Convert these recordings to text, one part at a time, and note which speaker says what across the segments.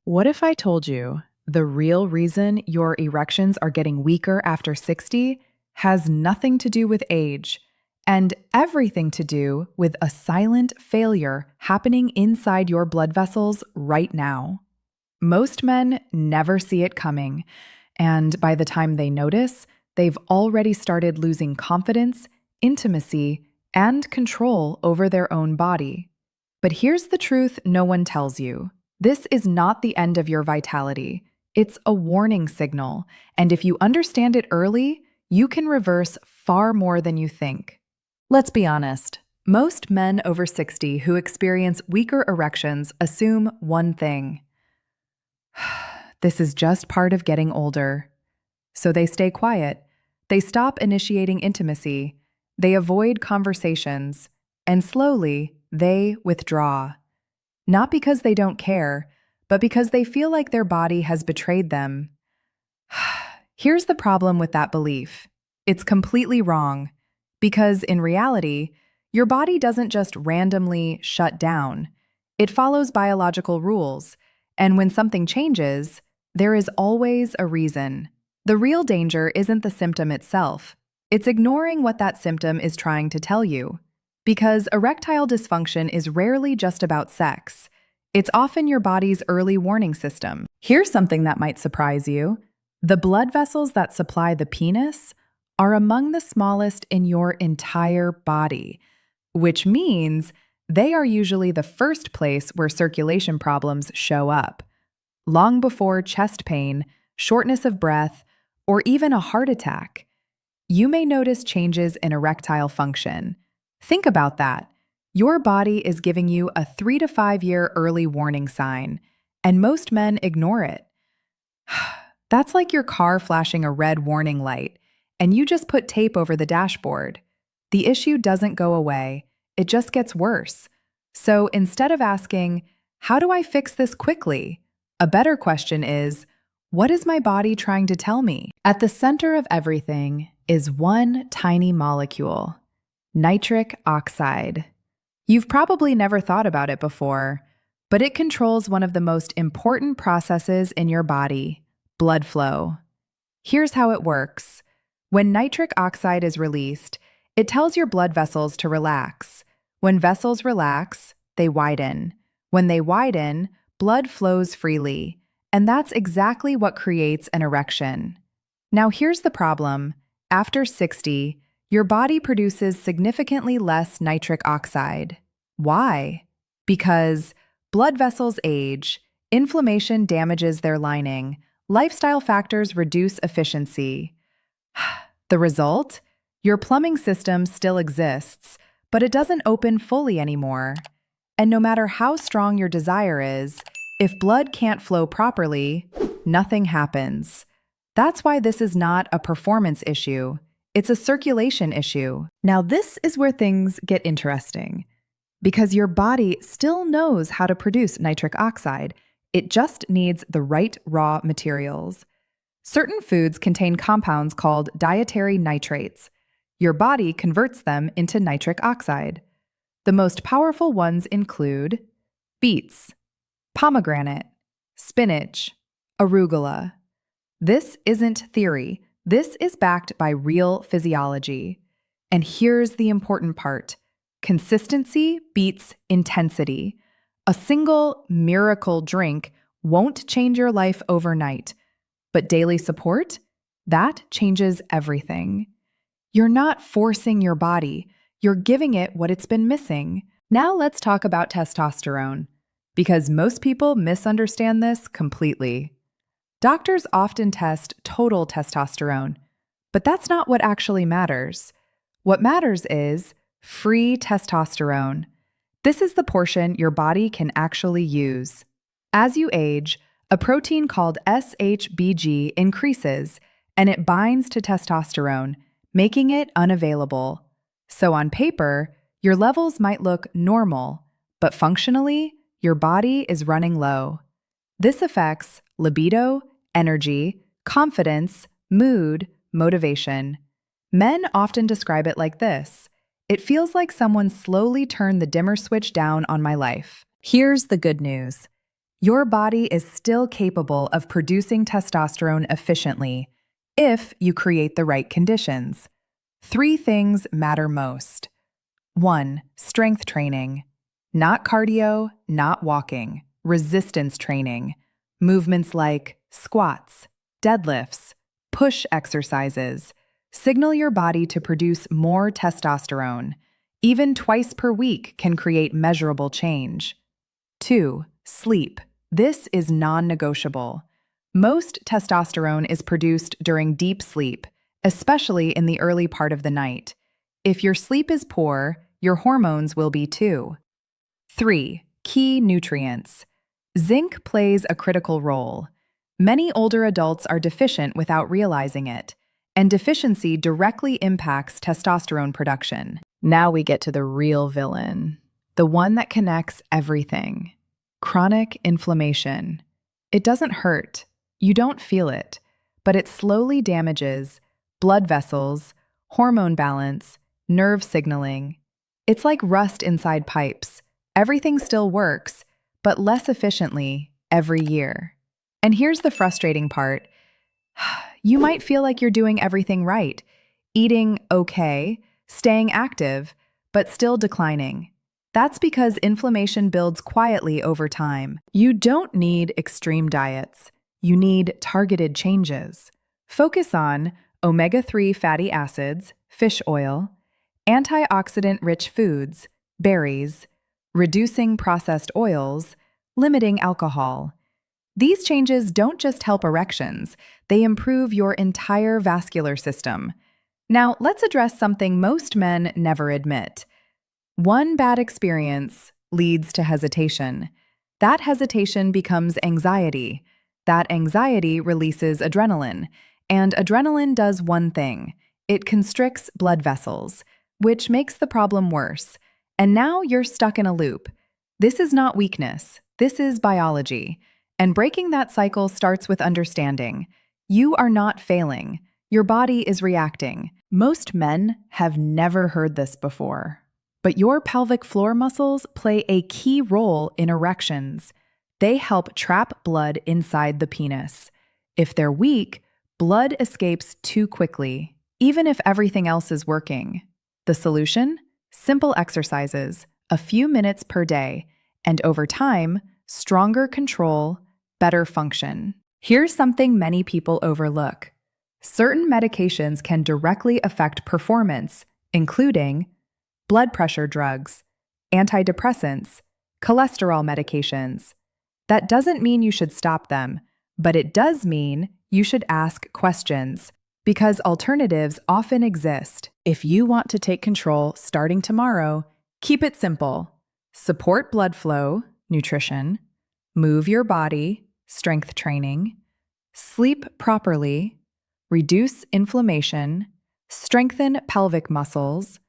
Speaker 1: What if I told you the real reason your erections are getting weaker after 60 has nothing to do with age and everything to do with a silent failure happening inside your blood vessels right now? Most men never see it coming, and by the time they notice, they've already started losing confidence, intimacy, and control over their own body. But here's the truth no one tells you. This is not the end of your vitality. It's a warning signal, and if you understand it early, you can reverse far more than you think. Let's be honest. Most men over 60 who experience weaker erections assume one thing: this is just part of getting older. So they stay quiet, they stop initiating intimacy, they avoid conversations, and slowly they withdraw. Not because they don't care, but because they feel like their body has betrayed them. Here's the problem with that belief. It's completely wrong, because in reality, your body doesn't just randomly shut down. It follows biological rules, and when something changes, there is always a reason. The real danger isn't the symptom itself. It's ignoring what that symptom is trying to tell you. Because erectile dysfunction is rarely just about sex. It's often your body's early warning system. Here's something that might surprise you. The blood vessels that supply the penis are among the smallest in your entire body, which means they are usually the first place where circulation problems show up, long before chest pain, shortness of breath, or even a heart attack. You may notice changes in erectile function. Think about that. Your body is giving you a 3 to 5 year early warning sign, and most men ignore it. That's like your car flashing a red warning light, and you just put tape over the dashboard. The issue doesn't go away, it just gets worse. So instead of asking, "How do I fix this quickly?" a better question is, "What is my body trying to tell me?" At the center of everything is one tiny molecule: nitric oxide. You've probably never thought about it before, but it controls one of the most important processes in your body: blood flow. Here's how it works. When nitric oxide is released, it tells your blood vessels to relax. When vessels relax, they widen. When they widen, blood flows freely, and that's exactly what creates an erection. Now here's the problem. After 60, your body produces significantly less nitric oxide. Why? Because blood vessels age, inflammation damages their lining, lifestyle factors reduce efficiency. The result? Your plumbing system still exists, but it doesn't open fully anymore. And no matter how strong your desire is, if blood can't flow properly, nothing happens. That's why this is not a performance issue. It's a circulation issue. Now this is where things get interesting. Because your body still knows how to produce nitric oxide. It just needs the right raw materials. Certain foods contain compounds called dietary nitrates. Your body converts them into nitric oxide. The most powerful ones include beets, pomegranate, spinach, arugula. This isn't theory. This is backed by real physiology. And here's the important part. Consistency beats intensity. A single miracle drink won't change your life overnight, but daily support, that changes everything. You're not forcing your body, you're giving it what it's been missing. Now let's talk about testosterone, because most people misunderstand this completely. Doctors often test total testosterone, but that's not what actually matters. What matters is free testosterone. This is the portion your body can actually use. As you age, a protein called SHBG increases, and it binds to testosterone, making it unavailable. So on paper, your levels might look normal, but functionally, your body is running low. This affects libido, energy, confidence, mood, motivation. Men often describe it like this: "It feels like someone slowly turned the dimmer switch down on my life." Here's the good news. Your body is still capable of producing testosterone efficiently if you create the right conditions. 3 things matter most. 1. Strength training. Not cardio, not walking. Resistance training. Movements like squats, deadlifts, push exercises. Signal your body to produce more testosterone. Even twice per week can create measurable change. 2. Sleep. This is non-negotiable. Most testosterone is produced during deep sleep, especially in the early part of the night. If your sleep is poor, your hormones will be too. 3. Key nutrients. Zinc plays a critical role. Many older adults are deficient without realizing it, and deficiency directly impacts testosterone production. Now we get to the real villain, the one that connects everything. Chronic inflammation. It doesn't hurt. You don't feel it, but it slowly damages blood vessels, hormone balance, nerve signaling. It's like rust inside pipes. Everything still works, but less efficiently every year. And here's the frustrating part. You might feel like you're doing everything right, eating okay, staying active, but still declining. That's because inflammation builds quietly over time. You don't need extreme diets. You need targeted changes. Focus on omega-3 fatty acids, fish oil, antioxidant-rich foods, berries, reducing processed oils, limiting alcohol. These changes don't just help erections, they improve your entire vascular system. Now, let's address something most men never admit. One bad experience leads to hesitation. That hesitation becomes anxiety. That anxiety releases adrenaline. And adrenaline does one thing. It constricts blood vessels, which makes the problem worse. And now you're stuck in a loop. This is not weakness. This is biology. And breaking that cycle starts with understanding. You are not failing. Your body is reacting. Most men have never heard this before. But your pelvic floor muscles play a key role in erections. They help trap blood inside the penis. If they're weak, blood escapes too quickly, even if everything else is working. The solution? Simple exercises, a few minutes per day, and over time, stronger control, better function. Here's something many people overlook. Certain medications can directly affect performance, including blood pressure drugs, antidepressants, cholesterol medications. That doesn't mean you should stop them, but it does mean you should ask questions, because alternatives often exist. If you want to take control starting tomorrow, keep it simple. Support blood flow, nutrition, move your body, strength training, sleep properly, reduce inflammation, strengthen pelvic muscles,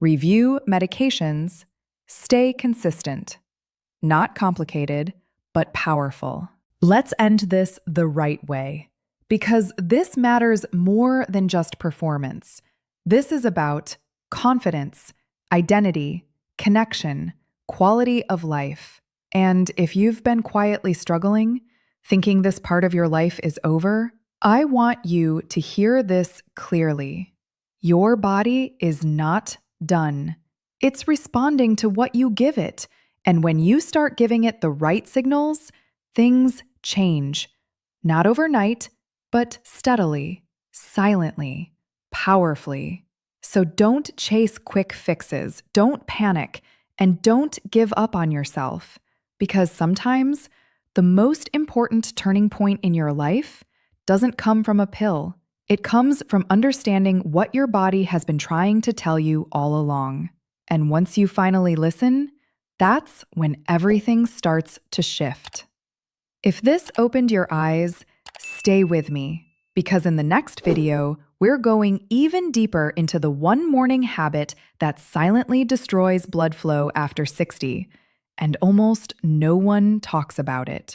Speaker 1: review medications, stay consistent. Not complicated, but powerful. Let's end this the right way, because this matters more than just performance. This is about confidence, identity, connection, quality of life. And if you've been quietly struggling, thinking this part of your life is over, I want you to hear this clearly. Your body is not done. It's responding to what you give it. And when you start giving it the right signals, things change. Not overnight, but steadily, silently, powerfully. So don't chase quick fixes, don't panic, and don't give up on yourself. Because sometimes the most important turning point in your life doesn't come from a pill. It comes from understanding what your body has been trying to tell you all along. And once you finally listen, that's when everything starts to shift. If this opened your eyes, stay with me, because in the next video, we're going even deeper into the one morning habit that silently destroys blood flow after 60, and almost no one talks about it.